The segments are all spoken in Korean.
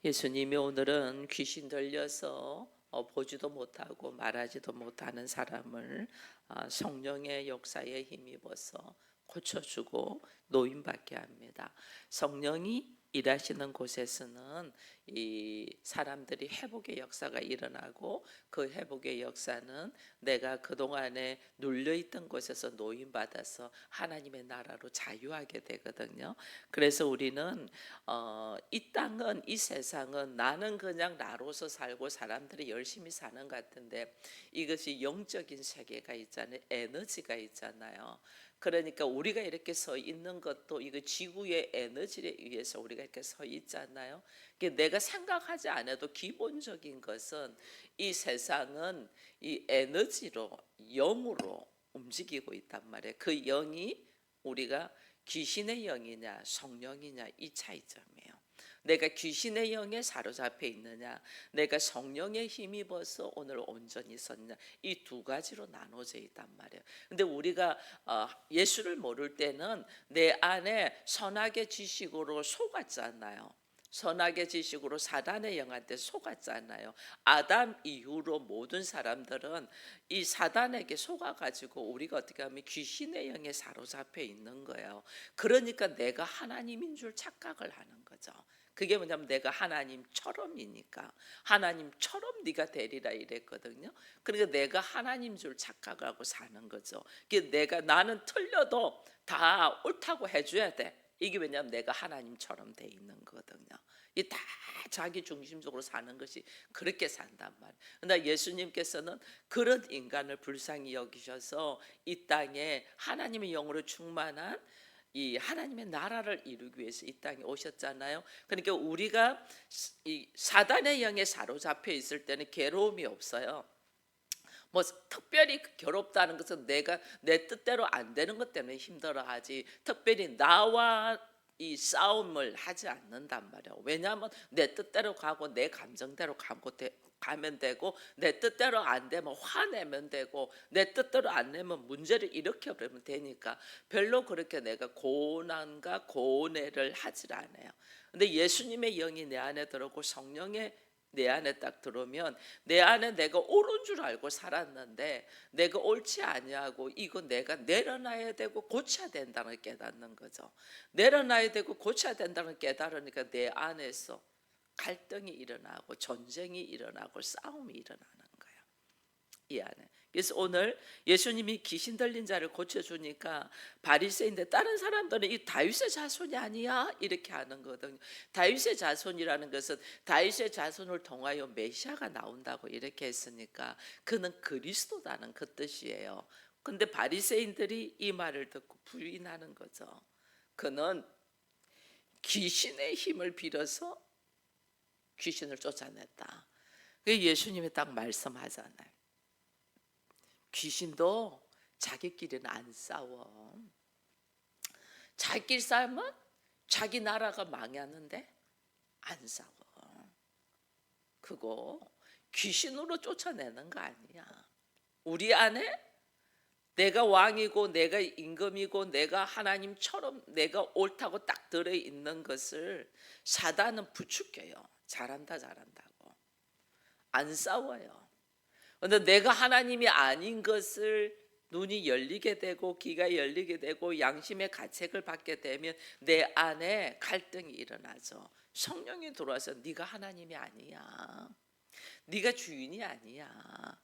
예수님이 오늘은 귀신 들려서 보지도 못하고 말하지도 못하는 사람을 성령의 역사에 힘입어서 고쳐주고 노인받게 합니다. 성령이 일하시는 곳에서는 이 사람들이 회복의 역사가 일어나고, 그 회복의 역사는 내가 그동안에 눌려있던 곳에서 노인받아서 하나님의 나라로 자유하게 되거든요. 그래서 우리는 이 땅은, 이 세상은 나는 그냥 나로서 살고 사람들이 열심히 사는 것 같은데, 이것이 영적인 세계가 있잖아요. 에너지가 있잖아요. 그러니까 우리가 이렇게 서 있는 것도 이거 지구의 에너지에 의해서 우리가 이렇게 서 있잖아요. 내가 생각하지 않아도 기본적인 것은 이 세상은 이 에너지로, 영으로 움직이고 있단 말이에요. 그 영이 우리가 귀신의 영이냐 성령이냐 이 차이점이에요. 내가 귀신의 영에 사로잡혀 있느냐, 내가 성령에 힘입어서 오늘 온전히 섰냐, 이 두 가지로 나눠져 있단 말이에요. 근데 우리가 예수를 모를 때는 내 안에 선악의 지식으로 속았잖아요. 선악의 지식으로 사단의 영한테 속았잖아요. 아담 이후로 모든 사람들은 이 사단에게 속아가지고 우리가 어떻게 하면 귀신의 영에 사로잡혀 있는 거예요. 그러니까 내가 하나님인 줄 착각을 하는 거죠. 그게 뭐냐면 내가 하나님처럼이니까, 하나님처럼 네가 되리라 이랬거든요. 그러니까 내가 하나님 줄 착각하고 사는 거죠. 나는 틀려도 다 옳다고 해줘야 돼. 이게 왜냐하면 내가 하나님처럼 돼 있는 거거든요. 이 다 자기 중심적으로 사는 것이 그렇게 산단 말이에요. 그러나 예수님께서는 그런 인간을 불쌍히 여기셔서 이 땅에 하나님의 영으로 충만한 이 하나님의 나라를 이루기 위해서 이 땅에 오셨잖아요. 그러니까 우리가 이 사단의 영에 사로잡혀 있을 때는 괴로움이 없어요. 뭐 특별히 괴롭다는 것은 내가 내 뜻대로 안 되는 것 때문에 힘들어하지, 특별히 나와 이 싸움을 하지 않는단 말이에요. 왜냐하면 내 뜻대로 가고 내 감정대로 가면 되고, 내 뜻대로 안 되면 화내면 되고, 내 뜻대로 안 내면 문제를 일으켜버리면 되니까 별로 그렇게 내가 고난과 고뇌를 하질 않아요. 근데 예수님의 영이 내 안에 들어오고 성령의 내 안에 딱 들어오면, 내 안에 내가 옳은 줄 알고 살았는데 내가 옳지 아니하고 이거 내가 내려놔야 되고 고쳐야 된다는 걸 깨닫는 거죠. 내려놔야 되고 고쳐야 된다는 걸 깨달으니까 내 안에서 갈등이 일어나고 전쟁이 일어나고 싸움이 일어나는 거예요, 이 안에. 그래서 오늘 예수님이 귀신 들린 자를 고쳐주니까 바리새인데, 다른 사람들은 이 다윗의 자손이 아니야 이렇게 하는 거거든요. 다윗의 자손이라는 것은 다윗의 자손을 통하여 메시아가 나온다고 이렇게 했으니까 그는 그리스도다는 그 뜻이에요. 근데 바리새인들이 이 말을 듣고 부인하는 거죠. 그는 귀신의 힘을 빌어서 귀신을 쫓아냈다. 예수님이 딱 말씀하잖아요. 귀신도 자기끼리는 안 싸워. 자기끼리 싸우면 자기 나라가 망하는데 안 싸워. 그거 귀신으로 쫓아내는 거 아니야. 우리 안에 내가 왕이고 내가 임금이고 내가 하나님처럼 내가 옳다고 딱 들어있는 것을 사단은 부추겨요. 잘한다 잘한다고. 안 싸워요. 그런데 내가 하나님이 아닌 것을 눈이 열리게 되고 귀가 열리게 되고 양심의 가책을 받게 되면 내 안에 갈등이 일어나죠. 성령이 들어와서 네가 하나님이 아니야, 네가 주인이 아니야,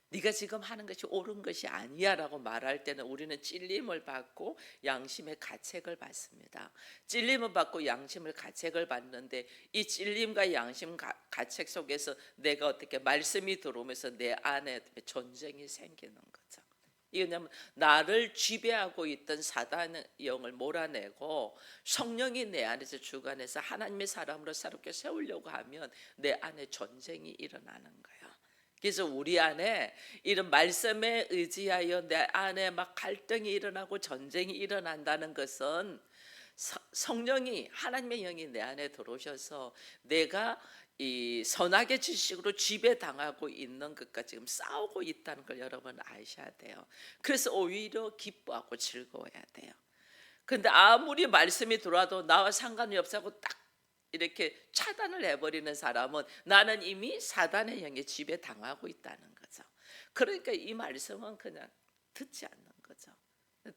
네가 지금 하는 것이 옳은 것이 아니야 라고 말할 때는 우리는 찔림을 받고 양심의 가책을 받습니다. 찔림을 받고 양심을 가책을 받는데, 이 찔림과 양심 가책 속에서 내가 어떻게 말씀이 들어오면서 내 안에 전쟁이 생기는 거죠. 이거냐면 나를 지배하고 있던 사단의 영을 몰아내고 성령이 내 안에서 주관해서 하나님의 사람으로 새롭게 세우려고 하면 내 안에 전쟁이 일어나는 거예요. 그래서 우리 안에 이런 말씀에 의지하여 내 안에 막 갈등이 일어나고 전쟁이 일어난다는 것은 성령이, 하나님의 영이 내 안에 들어오셔서 내가 이 선악의 지식으로 지배당하고 있는 것과 지금 싸우고 있다는 걸 여러분 아셔야 돼요. 그래서 오히려 기뻐하고 즐거워야 돼요. 근데 아무리 말씀이 들어와도 나와 상관이 없다고 딱 이렇게 차단을 해버리는 사람은 나는 이미 사단의 영에 지배 당하고 있다는 거죠. 그러니까 이 말씀은 그냥 듣지 않는 거죠.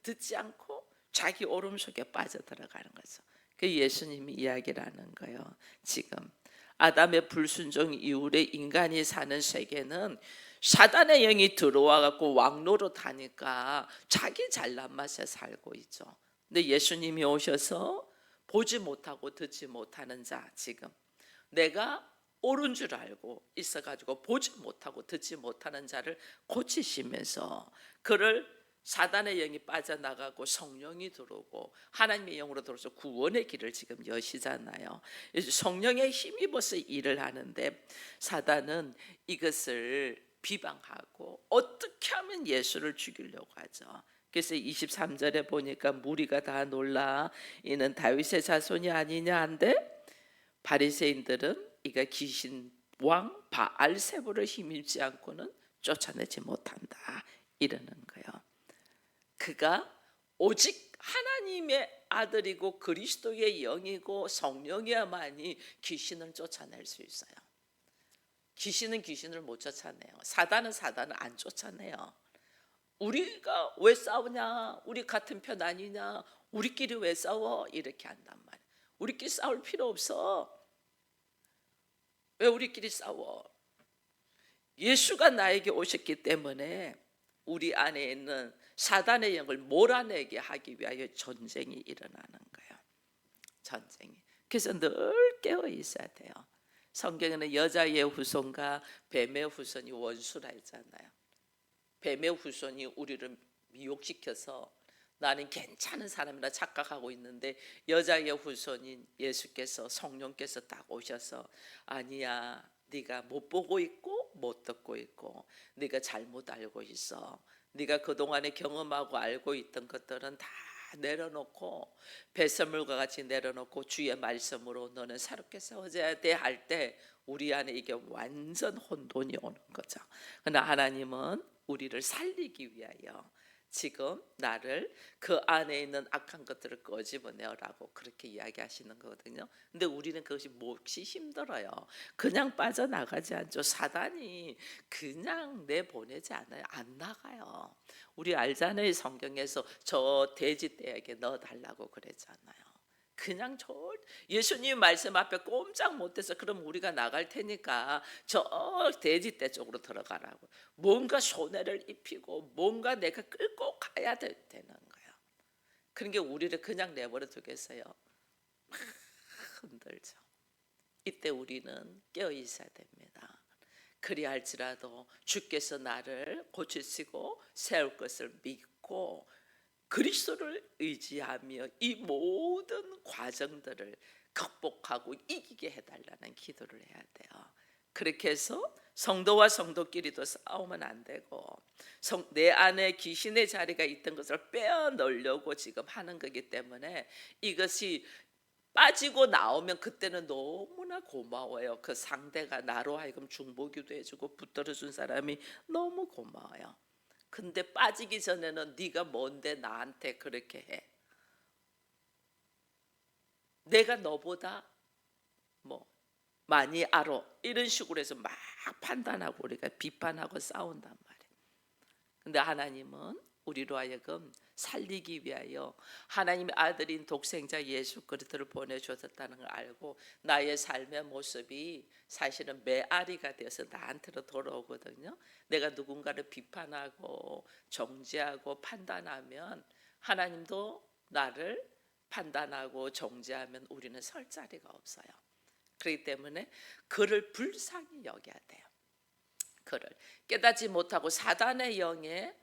듣지 않고 자기 오름 속에 빠져들어가는 거죠. 그 예수님이 이야기를 하는 거예요. 지금 아담의 불순종 이후에 인간이 사는 세계는 사단의 영이 들어와 갖고 왕노릇 하니까 자기 잘난 맛에 살고 있죠. 근데 예수님이 오셔서 보지 못하고 듣지 못하는 자, 지금 내가 옳은 줄 알고 있어가지고 보지 못하고 듣지 못하는 자를 고치시면서 그를 사단의 영이 빠져나가고 성령이 들어오고 하나님의 영으로 들어서 구원의 길을 지금 여시잖아요. 성령의 힘입어서 일을 하는데 사단은 이것을 비방하고 어떻게 하면 예수를 죽이려고 하죠. 그래서 23절에 보니까 무리가 다 놀라 이는 다윗의 자손이 아니냐 한데 바리새인들은 이가 귀신 왕 바알세부를 힘입지 않고는 쫓아내지 못한다 이러는 거예요. 그가 오직 하나님의 아들이고 그리스도의 영이고 성령이야만이 귀신을 쫓아낼 수 있어요. 귀신은 귀신을 못 쫓아내요. 사단은 사단을 안 쫓아내요. 우리가 왜 싸우냐? 우리 같은 편 아니냐? 우리끼리 왜 싸워? 이렇게 한단 말이에요. 우리끼리 싸울 필요 없어. 왜 우리끼리 싸워? 예수가 나에게 오셨기 때문에 우리 안에 있는 사단의 영을 몰아내게 하기 위하여 전쟁이 일어나는 거예요. 전쟁이. 그래서 늘 깨어 있어야 돼요. 성경에는 여자의 후손과 뱀의 후손이 원수라 했잖아요. 뱀의 후손이 우리를 미혹시켜서 나는 괜찮은 사람이라 착각하고 있는데 여자의 후손인 예수께서 성령께서 딱 오셔서 아니야, 네가 못 보고 있고 못 듣고 있고 네가 잘못 알고 있어. 네가 그동안에 경험하고 알고 있던 것들은 다 내려놓고 배설물과 같이 내려놓고 주의 말씀으로 너는 새롭게 세워져야 돼 할 때 우리 안에 이게 완전 혼돈이 오는 거죠. 그러나 하나님은 우리를 살리기 위하여 지금 나를 그 안에 있는 악한 것들을 끄집어내라고 그렇게 이야기하시는 거거든요. 근데 우리는 그것이 몹시 힘들어요. 그냥 빠져나가지 않죠. 사단이 그냥 내보내지 않아요. 안 나가요. 우리 알잖아요. 성경에서 저 돼지떼에게 넣어달라고 그랬잖아요. 그냥 예수님 말씀 앞에 꼼짝 못해서 그럼 우리가 나갈 테니까 저 돼지떼 쪽으로 들어가라고 뭔가 손해를 입히고 뭔가 내가 끌고 가야 되는 거예요. 그러니까 우리를 그냥 내버려 두겠어요? 막 흔들죠. 이때 우리는 깨어 있어야 됩니다. 그리할지라도 주께서 나를 고치시고 세울 것을 믿고 그리스도를 의지하며 이 모든 과정들을 극복하고 이기게 해달라는 기도를 해야 돼요. 그렇게 해서 성도와 성도끼리도 싸우면 안 되고 내 안에 귀신의 자리가 있던 것을 빼어넣으려고 지금 하는 거기 때문에 이것이 빠지고 나오면 그때는 너무나 고마워요. 그 상대가 나로 하여금 중보기도 해주고 붙들어준 사람이 너무 고마워요. 근데 빠지기 전에는 네가 뭔데 나한테 그렇게 해? 내가 너보다 뭐 많이 알아 이런 식으로 해서 막 판단하고 우리가 비판하고 싸운단 말이에요. 근데 하나님은 우리로 하여금 살리기 위하여 하나님의 아들인 독생자 예수 그리스도를 보내주셨다는 걸 알고 나의 삶의 모습이 사실은 메아리가 되어서 나한테로 돌아오거든요. 내가 누군가를 비판하고 정죄하고 판단하면 하나님도 나를 판단하고 정죄하면 우리는 설 자리가 없어요. 그렇기 때문에 그를 불쌍히 여겨야 돼요. 그를 깨닫지 못하고 사단의 영에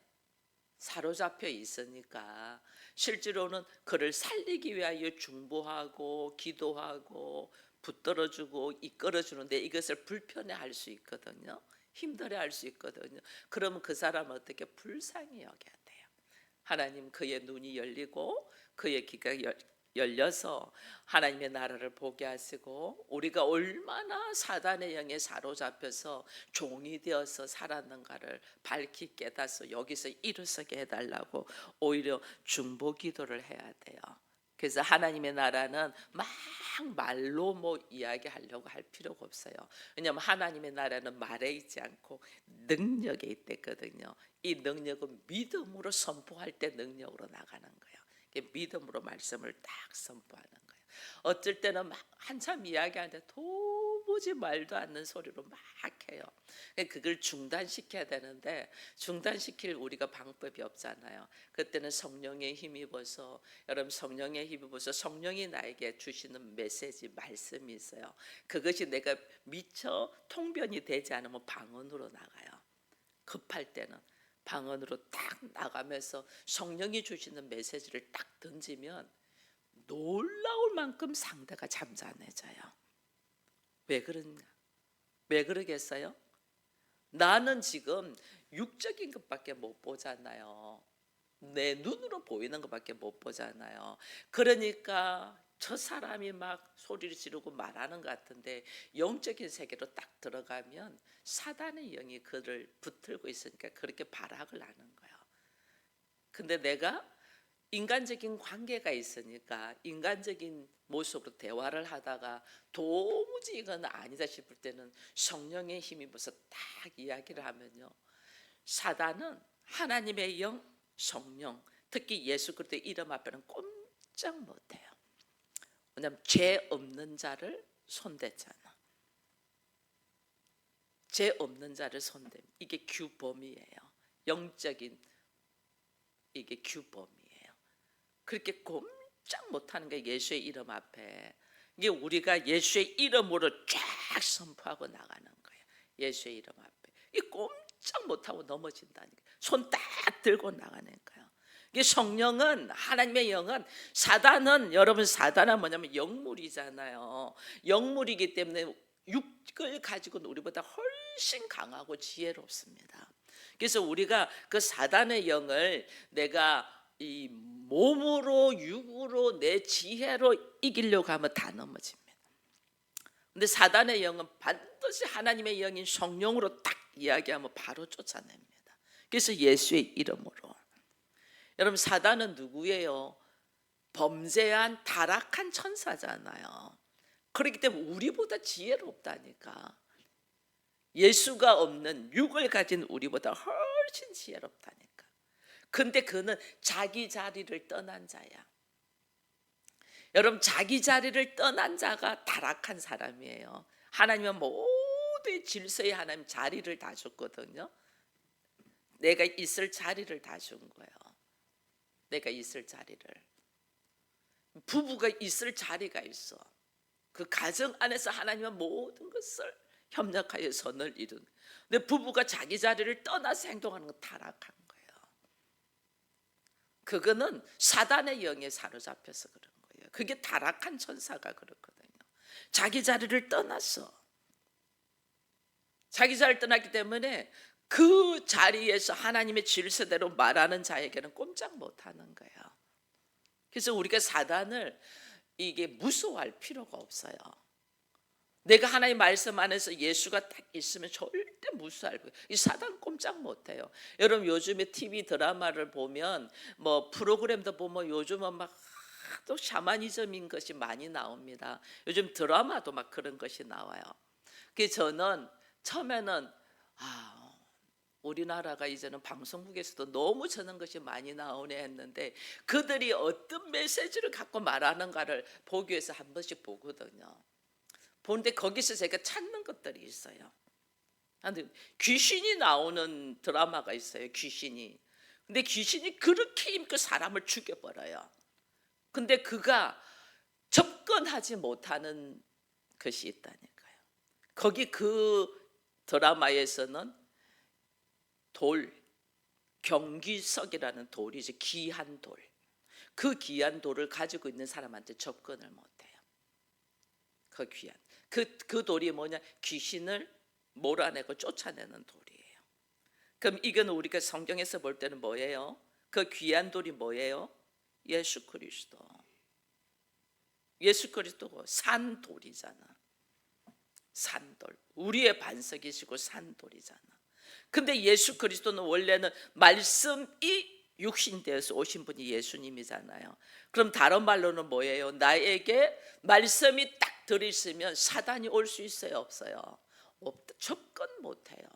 사로잡혀 있으니까 실제로는 그를 살리기 위하여 중보하고 기도하고 붙들어주고 이끌어주는데 이것을 불편해할 수 있거든요. 힘들어할 수 있거든요. 그러면 그 사람은 어떻게 불쌍히 여겨야 돼요. 하나님 그의 눈이 열리고 그의 귀가 열려서 하나님의 나라를 보게 하시고 우리가 얼마나 사단의 영에 사로잡혀서 종이 되어서 살았는가를 밝히 깨닫서 여기서 일어서게 해달라고 오히려 중보 기도를 해야 돼요. 그래서 하나님의 나라는 막 말로 뭐 이야기하려고 할 필요가 없어요. 왜냐하면 하나님의 나라는 말에 있지 않고 능력에 있댔거든요. 이 능력은 믿음으로 선포할 때 능력으로 나가는 거예요. 믿음으로 말씀을 딱 선포하는 거예요. 어쩔 때는 막 한참 이야기하는데 도무지 말도 않는 소리로 막 해요. 그걸 중단시켜야 되는데 중단시킬 우리가 방법이 없잖아요. 그때는 성령의 힘입어서, 여러분 성령의 힘입어서 성령이 나에게 주시는 메시지, 말씀이 있어요. 그것이 내가 미처 통변이 되지 않으면 방언으로 나가요. 급할 때는 방언으로 딱 나가면서 성령이 주시는 메시지를 딱 던지면 놀라울 만큼 상대가 잠잠해져요. 왜 그런가? 왜 그러겠어요? 나는 지금 육적인 것밖에 못 보잖아요. 내 눈으로 보이는 것밖에 못 보잖아요. 그러니까 저 사람이 막 소리를 지르고 말하는 것 같은데 영적인 세계로 딱 들어가면 사단의 영이 그를 붙들고 있으니까 그렇게 발악을 하는 거예요. 근데 내가 인간적인 관계가 있으니까 인간적인 모습으로 대화를 하다가 도무지 이건 아니다 싶을 때는 성령의 힘이 벌써 딱 이야기를 하면요, 사단은 하나님의 영, 성령, 특히 예수 그리스도의 이름 앞에는 꼼짝 못해요. 왜냐하면 죄 없는 자를 손댔잖아. 죄 없는 자를 손대. 이게 규범이에요. 영적인 이게 규범이에요. 그렇게 꼼짝 못하는 게 예수의 이름 앞에, 이게 우리가 예수의 이름으로 쫙 선포하고 나가는 거예요. 예수의 이름 앞에 이 꼼짝 못하고 넘어진다니까. 손 딱 들고 나가는 거예요. 이게 성령은, 하나님의 영은, 사단은, 여러분 사단은 뭐냐면 영물이잖아요. 영물이기 때문에 육을 가지고는 우리보다 훨씬 강하고 지혜롭습니다. 그래서 우리가 그 사단의 영을 내가 이 몸으로, 육으로, 내 지혜로 이기려고 하면 다 넘어집니다. 근데 사단의 영은 반드시 하나님의 영인 성령으로 딱 이야기하면 바로 쫓아냅니다. 그래서 예수의 이름으로. 여러분 사단은 누구예요? 범죄한 타락한 천사잖아요. 그렇기 때문에 우리보다 지혜롭다니까. 예수가 없는 육을 가진 우리보다 훨씬 지혜롭다니까. 근데 그는 자기 자리를 떠난 자야. 여러분 자기 자리를 떠난 자가 타락한 사람이에요. 하나님은 모든 질서에 하나님 자리를 다 줬거든요. 내가 있을 자리를 다 준 거예요. 내가 있을 자리를. 부부가 있을 자리가 있어. 그 가정 안에서 하나님은 모든 것을 협력하여 선을 이룬. 근데 부부가 자기 자리를 떠나서 행동하는 건 타락한 거예요. 그거는 사단의 영에 사로잡혀서 그런 거예요. 그게 타락한 천사가 그렇거든요. 자기 자리를 떠났어. 자기 자리를 떠났기 때문에 그 자리에서 하나님의 질서대로 말하는 자에게는 꼼짝 못하는 거예요. 그래서 우리가 사단을 이게 무서워할 필요가 없어요. 내가 하나님 말씀 안에서 예수가 딱 있으면 절대 무서워할 거예요. 이 사단 꼼짝 못해요. 여러분 요즘에 TV 드라마를 보면 뭐 프로그램도 보면 요즘은 막 또 샤머니즘인 것이 많이 나옵니다. 요즘 드라마도 막 그런 것이 나와요. 그래서 저는 처음에는 우리나라가 이제는 방송국에서도 너무 저런 것이 많이 나오네 했는데 그들이 어떤 메시지를 갖고 말하는가를 보기 위해서 한 번씩 보거든요. 보는데 거기서 제가 찾는 것들이 있어요. 귀신이 나오는 드라마가 있어요. 귀신이. 근데 귀신이 그렇게 힘껏 사람을 죽여버려요. 근데 그가 접근하지 못하는 것이 있다니까요. 거기 그 드라마에서는 돌, 경기석이라는 돌이지, 귀한 돌. 그 귀한 돌을 가지고 있는 사람한테 접근을 못해요. 그 귀한 그 돌이 뭐냐? 귀신을 몰아내고 쫓아내는 돌이에요. 그럼 이건 우리가 성경에서 볼 때는 뭐예요? 그 귀한 돌이 뭐예요? 예수 그리스도. 예수 그리스도가 산돌이잖아. 산돌. 우리의 반석이시고 산돌이잖아. 근데 예수 그리스도는 원래는 말씀이 육신 되어서 오신 분이 예수님이잖아요. 그럼 다른 말로는 뭐예요? 나에게 말씀이 딱 들어있으면 사단이 올 수 있어요, 없어요? 접근 못해요.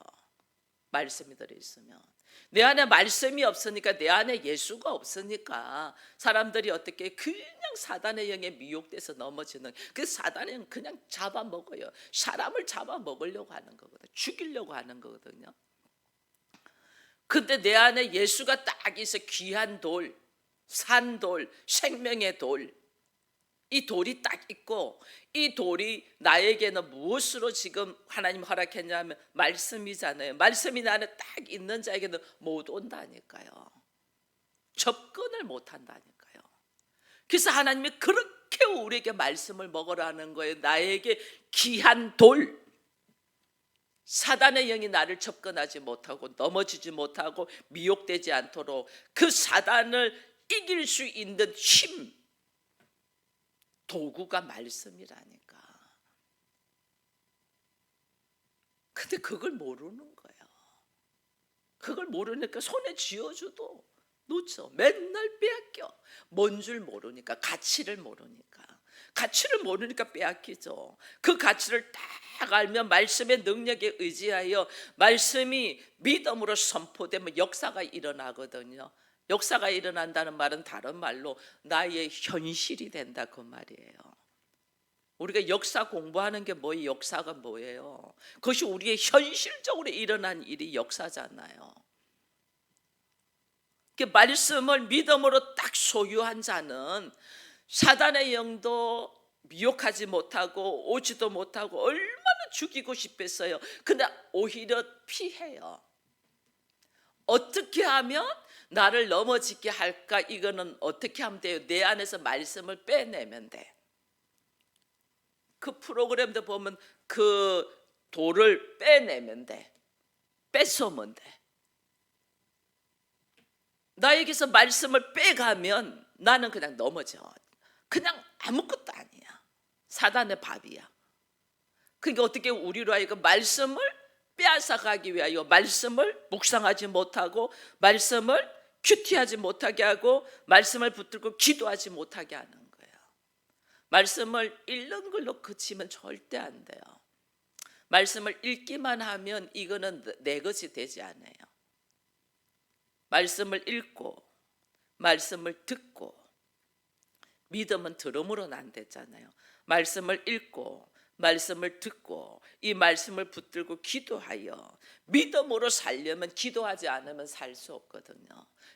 말씀이 들어있으면. 내 안에 말씀이 없으니까, 내 안에 예수가 없으니까 사람들이 어떻게 그냥 사단의 영에 미혹돼서 넘어지는, 그 사단의 영 그냥 잡아먹어요. 사람을 잡아먹으려고 하는 거거든요. 죽이려고 하는 거거든요. 근데 내 안에 예수가 딱 있어. 귀한 돌, 산돌, 생명의 돌, 이 돌이 딱 있고, 이 돌이 나에게는 무엇으로 지금 하나님 허락했냐면 말씀이잖아요. 말씀이 나는 딱 있는 자에게는 못 온다니까요. 접근을 못 한다니까요. 그래서 하나님이 그렇게 우리에게 말씀을 먹으라는 거예요. 나에게 귀한 돌, 사단의 영이 나를 접근하지 못하고 넘어지지 못하고 미혹되지 않도록 그 사단을 이길 수 있는 힘, 도구가 말씀이라니까. 근데 그걸 모르는 거예요. 그걸 모르니까 손에 쥐어줘도 놓쳐. 맨날 빼앗겨. 뭔 줄 모르니까, 가치를 모르니까. 가치를 모르니까 빼앗기죠. 그 가치를 딱 알면 말씀의 능력에 의지하여 말씀이 믿음으로 선포되면 역사가 일어나거든요. 역사가 일어난다는 말은 다른 말로 나의 현실이 된다, 그 말이에요. 우리가 역사 공부하는 게 뭐예요? 역사가 뭐예요? 그것이 우리의 현실적으로 일어난 일이 역사잖아요. 그 말씀을 믿음으로 딱 소유한 자는 사단의 영도 미혹하지 못하고 오지도 못하고 얼마나 죽이고 싶겠어요. 근데 오히려 피해요. 어떻게 하면 나를 넘어지게 할까? 이거는 어떻게 하면 돼요? 내 안에서 말씀을 빼내면 돼. 그 프로그램도 보면 그 돌을 빼내면 돼. 뺏어오면 돼. 나에게서 말씀을 빼가면 나는 그냥 넘어져. 그냥 아무것도 아니야. 사단의 밥이야. 그러니까 어떻게 우리로 하여금 말씀을 빼앗아가기 위하여 말씀을 묵상하지 못하고 말씀을 큐티하지 못하게 하고 말씀을 붙들고 기도하지 못하게 하는 거예요. 말씀을 읽는 걸로 그치면 절대 안 돼요. 말씀을 읽기만 하면 이거는 내 것이 되지 않아요. 말씀을 읽고 말씀을 듣고, 믿음은 들음으로는 안 되잖아요. 말씀을 읽고 말씀을 듣고 이 말씀을 붙들고 기도하여 믿음으로 살려면 기도하지 않으면 살 수 없거든요.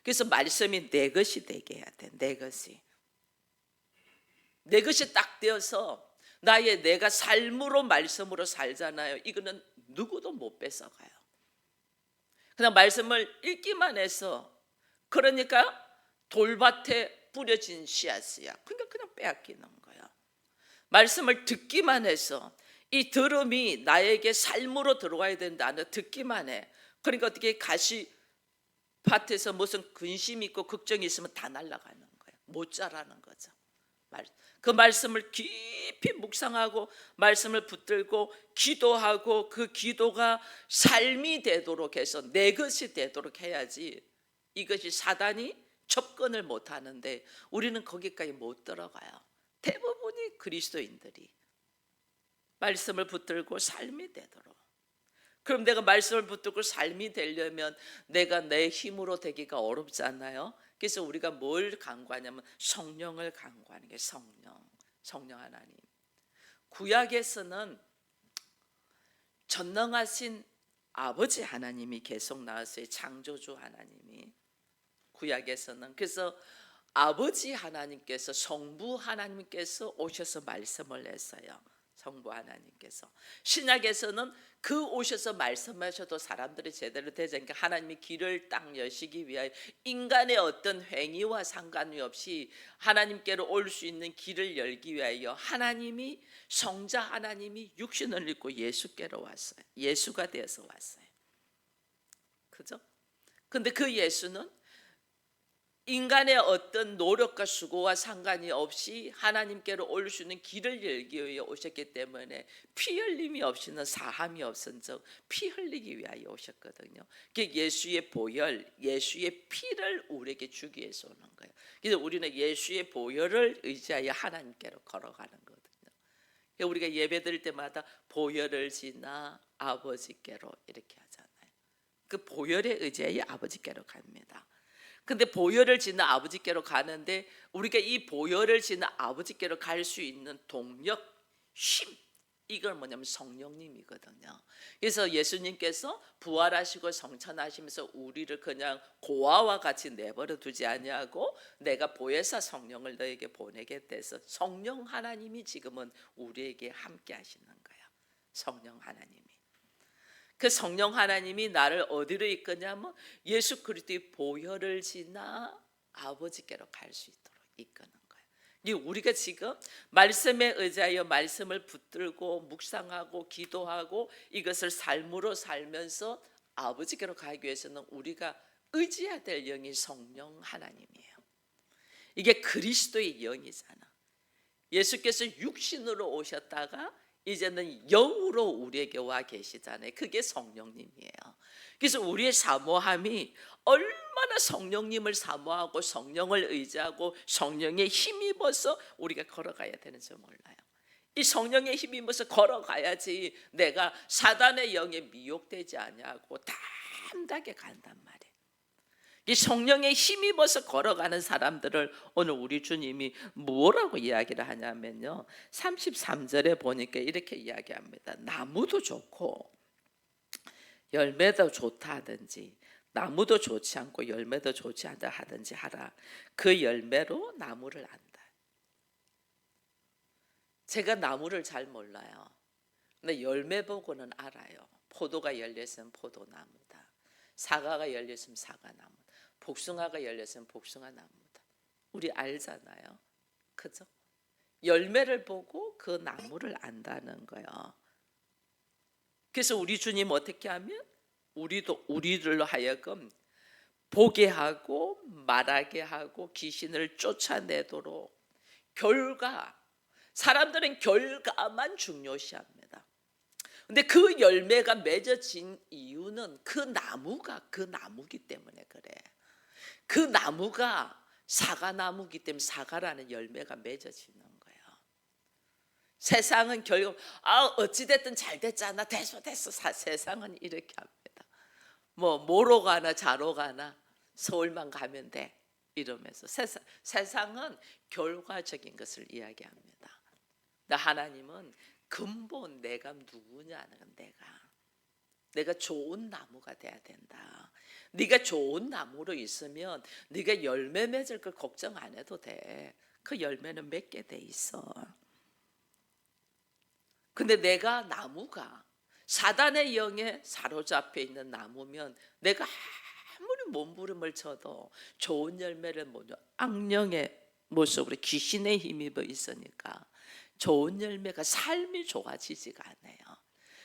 그래서 말씀이 내 것이 되게 해야 돼. 내 것이 딱 되어서 내가 삶으로 말씀으로 살잖아요. 이거는 누구도 못 뺏어가요. 그냥 말씀을 읽기만 해서, 그러니까 돌밭에 뿌려진 씨앗이야. 그러니까 그냥 빼앗기는 거야. 말씀을 듣기만 해서 이 들음이 나에게 삶으로 들어와야 된다. 듣기만 해. 그러니까 어떻게 가시밭에서 무슨 근심이 있고 걱정이 있으면 다 날아가는 거야. 못 자라는 거죠. 그 말씀을 깊이 묵상하고 말씀을 붙들고 기도하고 그 기도가 삶이 되도록 해서 내 것이 되도록 해야지 이것이 사단이 접근을 못 하는데 우리는 거기까지 못 들어가요. 대부분이 그리스도인들이 말씀을 붙들고 삶이 되도록. 그럼 내가 말씀을 붙들고 삶이 되려면 내가 내 힘으로 되기가 어렵잖아요. 그래서 우리가 뭘 간구하냐면 성령을 간구하는 게 성령 하나님. 구약에서는 전능하신 아버지 하나님이 계속 나왔어요. 창조주 하나님이 구약에서는. 그래서 아버지 하나님께서, 성부 하나님께서 오셔서 말씀을 했어요. 성부 하나님께서. 신약에서는 그 오셔서 말씀하셔도 사람들이 제대로 되지 않으니까 하나님이 길을 딱 여시기 위하여 인간의 어떤 행위와 상관이 없이 하나님께로 올 수 있는 길을 열기 위하여 하나님이, 성자 하나님이 육신을 입고 예수께로 왔어요. 예수가 되어서 왔어요. 그죠? 근데 그 예수는 인간의 어떤 노력과 수고와 상관이 없이 하나님께로 올 수 있는 길을 열기 위해 오셨기 때문에 피 흘림이 없이는 사함이 없은 즉 피 흘리기 위하여 오셨거든요. 그게 예수의 보혈, 예수의 피를 우리에게 주기 위해서 오는 거예요. 그래서 우리는 예수의 보혈을 의지하여 하나님께로 걸어가는 거거든요. 우리가 예배 드릴 때마다 보혈을 지나 아버지께로 이렇게 하잖아요. 그 보혈에 의지하여 아버지께로 갑니다. 근데 보혈을 지나 아버지께로 가는데 우리가 이 보혈을 지나 아버지께로 갈 수 있는 동력, 힘, 이걸 뭐냐면 성령님이거든요. 그래서 예수님께서 부활하시고 성천하시면서 우리를 그냥 고아와 같이 내버려 두지 아니하고 내가 보혜사 성령을 너에게 보내겠다 해서 성령 하나님이 지금은 우리에게 함께 하시는 거예요. 성령 하나님이. 그 성령 하나님이 나를 어디로 이끄냐면 예수 그리스도의 보혈을 지나 아버지께로 갈 수 있도록 이끄는 거예요. 우리가 지금 말씀에 의지하여 말씀을 붙들고 묵상하고 기도하고 이것을 삶으로 살면서 아버지께로 가기 위해서는 우리가 의지해야 될 영이 성령 하나님이에요. 이게 그리스도의 영이잖아. 예수께서 육신으로 오셨다가 이제는 영으로 우리에게 와 계시잖아요. 그게 성령님이에요. 그래서 우리의 사모함이 얼마나 성령님을 사모하고 성령을 의지하고 성령에 힘입어서 우리가 걸어가야 되는지 몰라요. 이 성령에 힘입어서 걸어가야지 내가 사단의 영에 미혹되지 아니하고 담대하게 간단 말이에요. 이 성령에 힘입어서 걸어가는 사람들을 오늘 우리 주님이 뭐라고 이야기를 하냐면요, 33절에 보니까 이렇게 이야기합니다. 나무도 좋고 열매도 좋다 하든지 나무도 좋지 않고 열매도 좋지 않다 하든지 하라. 그 열매로 나무를 안다. 제가 나무를 잘 몰라요. 근데 열매 보고는 알아요. 포도가 열렸으면 포도나무다. 사과가 열렸으면 사과나무다. 복숭아가 열렸으면 복숭아나무다. 우리 알잖아요. 그죠? 열매를 보고 그 나무를 안다는 거예요. 그래서 우리 주님 어떻게 하면 우리들로 하여금 보게 하고 말하게 하고 귀신을 쫓아내도록 사람들은 결과만 중요시합니다. 근데 그 열매가 맺어진 이유는 그 나무기 때문에 그래. 그 나무가 사과나무기 때문에 사과라는 열매가 맺어지는 거예요. 세상은 결국 어찌됐든 잘 됐잖아. 됐어. 세상은 이렇게 합니다. 뭐로 가나 자로 가나 서울만 가면 돼 이러면서 세상은 결과적인 것을 이야기합니다. 근데 하나님은 근본 내가 누구냐는 내가 좋은 나무가 돼야 된다. 네가 좋은 나무로 있으면 네가 열매 맺을 걸 걱정 안 해도 돼. 그 열매는 맺게 돼 있어. 근데 내가 나무가 사단의 영에 사로잡혀 있는 나무면 내가 아무리 몸부림을 쳐도 좋은 열매를 못 줘. 악령의 모습으로 귀신의 힘입어 있으니까 좋은 열매가 삶이 좋아지지가 않아요.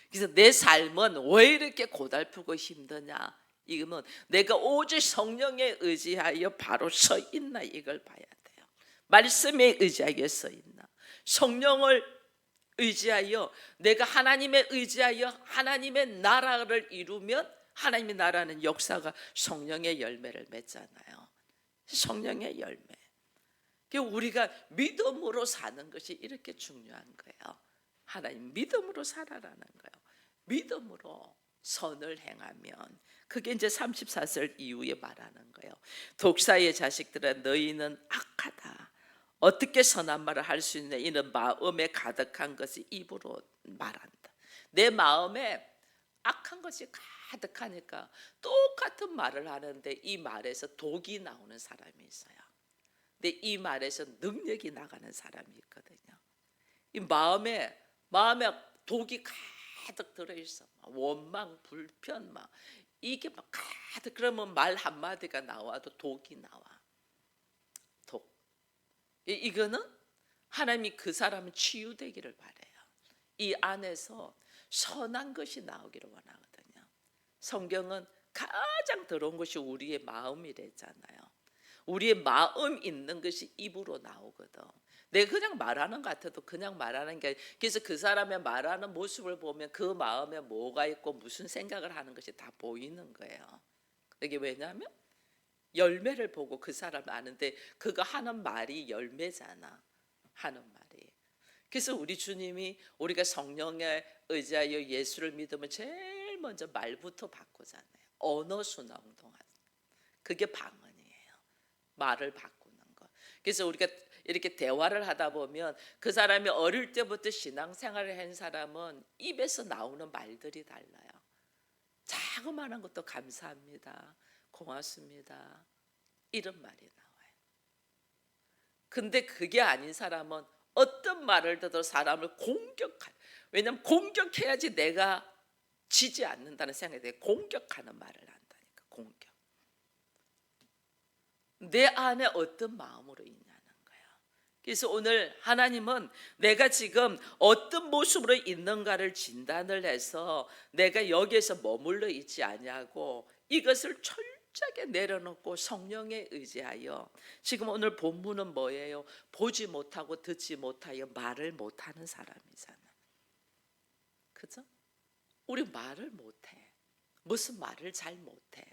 그래서 내 삶은 왜 이렇게 고달프고 힘드냐? 이거는 내가 오직 성령에 의지하여 바로 서 있나 이걸 봐야 돼요. 말씀에 의지하여 서 있나? 성령을 의지하여 내가 하나님에 의지하여 하나님의 나라를 이루면 하나님의 나라는 역사가 성령의 열매를 맺잖아요. 성령의 열매. 우리가 믿음으로 사는 것이 이렇게 중요한 거예요. 하나님 믿음으로 살아라는 거예요. 믿음으로 선을 행하면 그게 이제 34절 이후에 말하는 거예요. 독사의 자식들아 너희는 악하다. 어떻게 선한 말을 할 수 있냐? 이는 마음에 가득한 것이 입으로 말한다. 내 마음에 악한 것이 가득하니까 똑같은 말을 하는데 이 말에서 독이 나오는 사람이 있어요. 근데 이 말에서 능력이 나가는 사람이 있거든요. 이 마음에 독이 가득 들어있어. 원망, 불편, 이게 가득. 그러면 말 한마디가 나와도 독이 나와. 독. 이거는 하나님이 그 사람은 치유되기를 바래요. 이 안에서 선한 것이 나오기를 원하거든요. 성경은 가장 더러운 것이 우리의 마음이랬잖아요. 우리의 마음 있는 것이 입으로 나오거든. 내가 그냥 말하는 것 같아도 그냥 말하는 게, 그래서 그 사람의 말하는 모습을 보면 그 마음에 뭐가 있고 무슨 생각을 하는 것이 다 보이는 거예요. 이게 왜냐하면 열매를 보고 그 사람을 아는데, 그거 하는 말이 열매잖아, 하는 말이. 그래서 우리 주님이 우리가 성령에 의지하여 예수를 믿으면 제일 먼저 말부터 바꾸잖아요. 언어 순환동안. 그게 방언이에요. 말을 바꾸는 거. 그래서 우리가 이렇게 대화를 하다 보면 그 사람이 어릴 때부터 신앙생활을 한 사람은 입에서 나오는 말들이 달라요. 자그마한 것도 감사합니다, 고맙습니다, 이런 말이 나와요. 근데 그게 아닌 사람은 어떤 말을 듣도 사람을 왜냐면 공격해야지 내가 지지 않는다는 생각이 돼요. 공격하는 말을 한다니까. 공격. 내 안에 어떤 마음으로 있냐는 거야. 그래서 오늘 하나님은 내가 지금 어떤 모습으로 있는가를 진단을 해서 내가 여기에서 머물러 있지 아니하고 이것을 철저하게 내려놓고 성령에 의지하여, 지금 오늘 본문은 뭐예요? 보지 못하고 듣지 못하여 말을 못하는 사람이잖아. 그죠? 우리 말을 못해. 무슨 말을 잘 못해.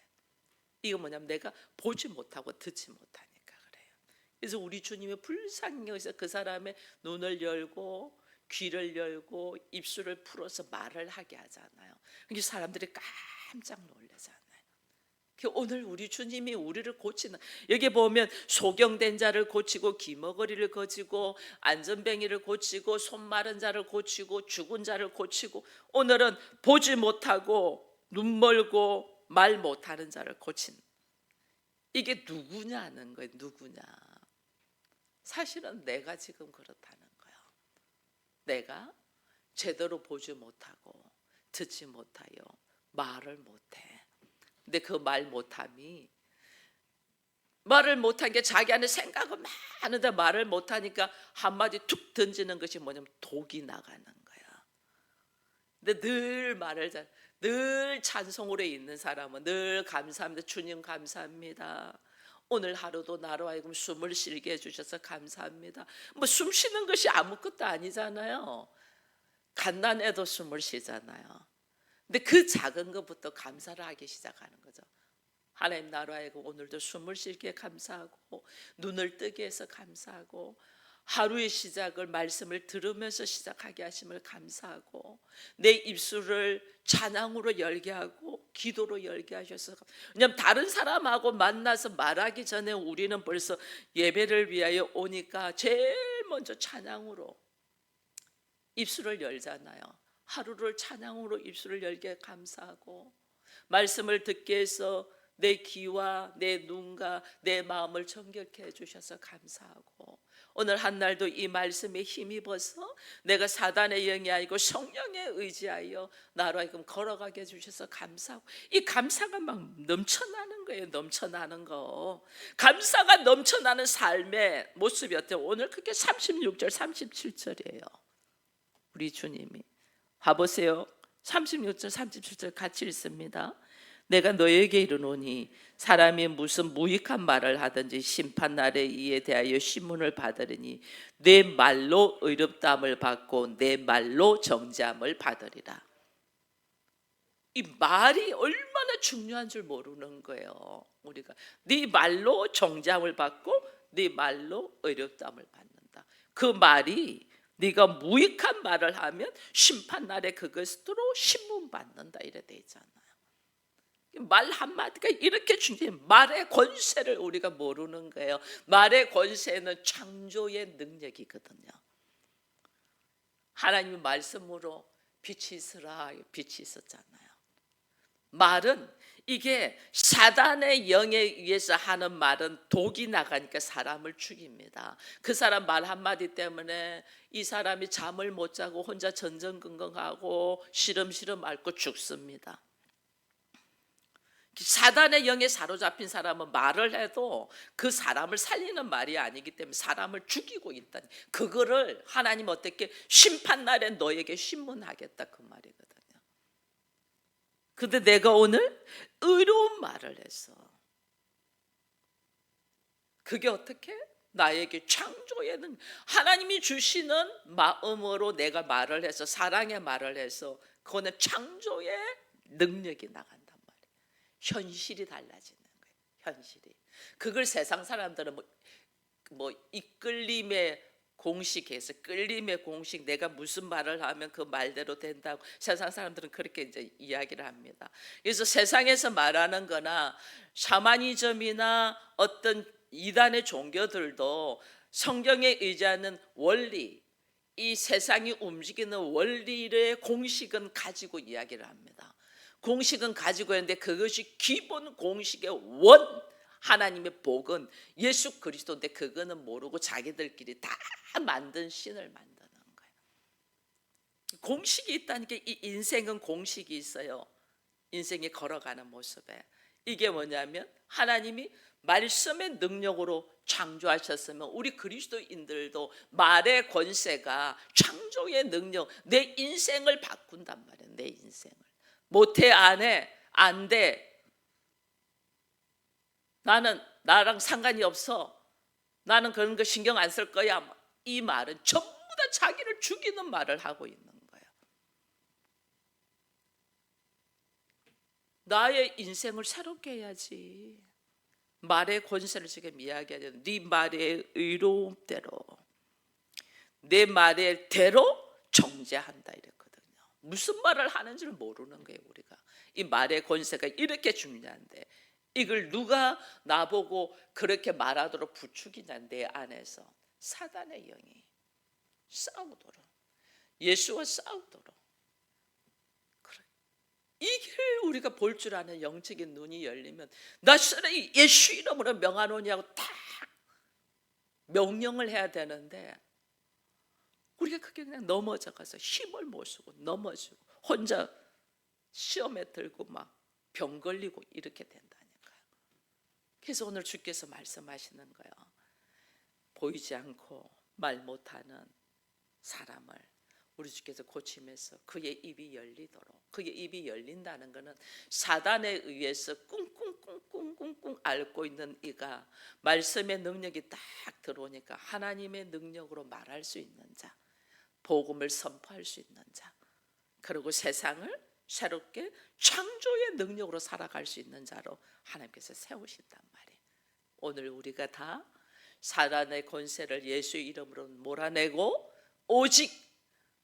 이거 뭐냐면 내가 보지 못하고 듣지 못하니까 그래요. 그래서 우리 주님이 불쌍히 여기서 그 사람의 눈을 열고 귀를 열고 입술을 풀어서 말을 하게 하잖아요. 그래서 사람들이 깜짝 놀라잖아요. 오늘 우리 주님이 우리를 고치는, 여기 보면 소경된 자를 고치고 기머거리를 고치고 안전뱅이를 고치고 손 마른 자를 고치고 죽은 자를 고치고, 오늘은 보지 못하고 눈 멀고 말 못하는 자를 고친, 이게 누구냐는 거예요. 누구냐. 사실은 내가 지금 그렇다는 거예요. 내가 제대로 보지 못하고 듣지 못하여 말을 못해. 근데 그 말 못함이, 말을 못한 게 자기 안에 생각은 많은데 말을 못하니까 한마디 툭 던지는 것이 뭐냐면 독이 나가는 거야. 근데 늘 찬송으로 있는 사람은 늘 감사합니다. 주님 감사합니다. 오늘 하루도 나로 하여금 숨을 쉬게 해주셔서 감사합니다. 뭐 숨 쉬는 것이 아무것도 아니잖아요. 갓난애도 숨을 쉬잖아요. 근데 그 작은 것부터 감사를 하기 시작하는 거죠. 하나님, 나로 하여금 오늘도 숨을 쉬게 감사하고 눈을 뜨게 해서 감사하고 하루의 시작을 말씀을 들으면서 시작하게 하심을 감사하고 내 입술을 찬양으로 열게 하고 기도로 열게 하셔서, 왜냐하면 다른 사람하고 만나서 말하기 전에 우리는 벌써 예배를 위하여 오니까 제일 먼저 찬양으로 입술을 열잖아요. 하루를 찬양으로 입술을 열게 감사하고 말씀을 듣게 해서 내 귀와 내 눈과 내 마음을 정결케 해주셔서 감사하고, 오늘 한 날도 이 말씀에 힘입어서 내가 사단의 영이 아니고 성령에 의지하여 나로 하여금 걸어가게 해주셔서 감사하고, 이 감사가 막 넘쳐나는 거예요. 넘쳐나는 거. 감사가 넘쳐나는 삶의 모습이 어때요? 오늘 그게 36절 37절이에요 우리 주님이. 봐보세요. 36절 37절 같이 읽습니다. 내가 너에게 이르노니 사람이 무슨 무익한 말을 하든지 심판날에 이에 대하여 신문을 받으리니 내 말로 의롭다함을 받고 내 말로 정죄함을 받으리라. 이 말이 얼마나 중요한 줄 모르는 거예요. 우리가 네 말로 정죄함을 받고 네 말로 의롭다함을 받는다. 그 말이 네가 무익한 말을 하면 심판날에 그것으로 신문 받는다, 이래 돼 있잖아요. 말 한마디가 이렇게 중요해. 말의 권세를 우리가 모르는 거예요. 말의 권세는 창조의 능력이거든요. 하나님의 말씀으로 빛이 있으라, 빛이 있었잖아요. 말은 이게 사단의 영에 의해서 하는 말은 독이 나가니까 사람을 죽입니다. 그 사람 말 한마디 때문에 이 사람이 잠을 못 자고 혼자 전전긍긍하고 시름시름 앓고 죽습니다. 사단의 영에 사로잡힌 사람은 말을 해도 그 사람을 살리는 말이 아니기 때문에 사람을 죽이고 있다니, 그거를 하나님 어떻게 심판날에 너에게 신문하겠다, 그 말이거든요. 근데 내가 오늘 의로운 말을 해서 그게 어떻게? 나에게 창조의 능 하나님이 주시는 마음으로 내가 말을 해서 사랑의 말을 해서 그거는 창조의 능력이 나간단 말이에요. 현실이 달라지는 거예요. 현실이. 그걸 세상 사람들은 뭐 이끌림의 공식에서 끌림의 공식 내가 무슨 말을 하면 그 말대로 된다고 세상 사람들은 그렇게 이제 이야기를 합니다. 그래서 세상에서 말하는 거나 샤머니즘이나 어떤 이단의 종교들도 성경에 의지하는 원리, 이 세상이 움직이는 원리의 공식은 가지고 이야기를 합니다. 공식은 가지고 있는데 그것이 기본 공식의 원 하나님의 복은 예수 그리스도인데 그거는 모르고 자기들끼리 다 만든 신을 만드는 거예요. 공식이 있다니까. 이 인생은 공식이 있어요. 인생이 걸어가는 모습에 이게 뭐냐면 하나님이 말씀의 능력으로 창조하셨으면 우리 그리스도인들도 말의 권세가 창조의 능력, 내 인생을 바꾼단 말이에요. 내 인생을 못해 안 돼, 나는 나랑 상관이 없어, 나는 그런 거 신경 안 쓸 거야, 이 말은 전부 다 자기를 죽이는 말을 하고 있는 거예요. 나의 인생을 새롭게 해야지. 말의 권세를 지금 이야기해야 돼. 네 말의 의로움대로 내 말의 대로 정죄한다 이랬거든요. 무슨 말을 하는지를 모르는 거예요. 우리가 이 말의 권세가 이렇게 중요한데 이걸 누가 나보고 그렇게 말하도록 부추기냐. 내 안에서 사단의 영이 싸우도록, 예수와 싸우도록. 이게 우리가 볼 줄 아는 영적인 눈이 열리면 나스렛 예수 이름으로 명하노니 하고 딱 명령을 해야 되는데 우리가 그게 그냥 넘어져가서 힘을 못 쓰고 넘어지고 혼자 시험에 들고 막 병 걸리고 이렇게 된다니까요. 그래서 오늘 주께서 말씀하시는 거예요. 보이지 않고 말 못하는 사람을 우리 주께서 고치면서 그의 입이 열리도록. 그의 입이 열린다는 것은 사단에 의해서 꿍꿍꿍꿍꿍꿍 앓고 있는 이가 말씀의 능력이 딱 들어오니까 하나님의 능력으로 말할 수 있는 자, 복음을 선포할 수 있는 자, 그리고 세상을 새롭게 창조의 능력으로 살아갈 수 있는 자로 하나님께서 세우신단 말이에요. 오늘 우리가 다 사단의 권세를 예수의 이름으로 몰아내고 오직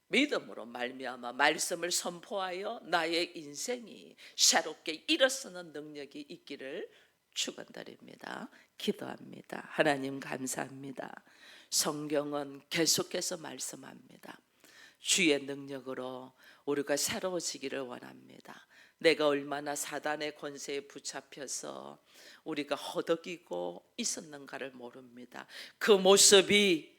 믿음으로 말미암아 말씀을 선포하여 나의 인생이 새롭게 일어서는 능력이 있기를 축원드립니다. 기도합니다. 하나님 감사합니다. 성경은 계속해서 말씀합니다. 주의 능력으로 우리가 새로워지기를 원합니다. 내가 얼마나 사단의 권세에 붙잡혀서 우리가 허덕이고 있었는가를 모릅니다. 그 모습이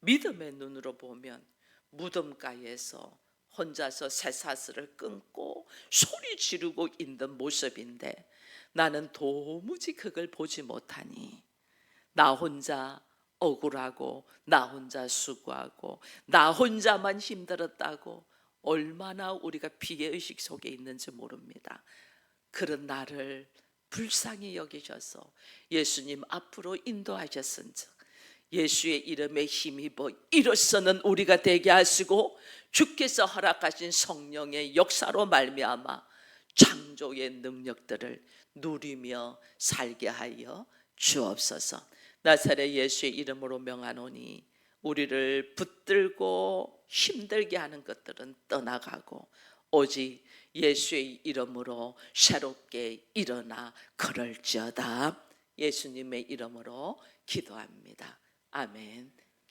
믿음의 눈으로 보면 무덤가에서 혼자서 쇠사슬을 끊고 소리 지르고 있는 모습인데 나는 도무지 그걸 보지 못하니 나 혼자 억울하고 나 혼자 수고하고 나 혼자만 힘들었다고 얼마나 우리가 피해의식 속에 있는지 모릅니다. 그런 나를 불쌍히 여기셔서 예수님 앞으로 인도하셨은즉 예수의 이름에 힘입어 일어서는 우리가 되게 하시고 주께서 허락하신 성령의 역사로 말미암아 창조의 능력들을 누리며 살게 하여 주옵소서. 나사렛 예수의 이름으로 명하노니 우리를 붙들고 힘들게 하는 것들은 떠나가고 오직 예수의 이름으로 새롭게 일어나 걸을지어다. 예수님의 이름으로 기도합니다. 아멘.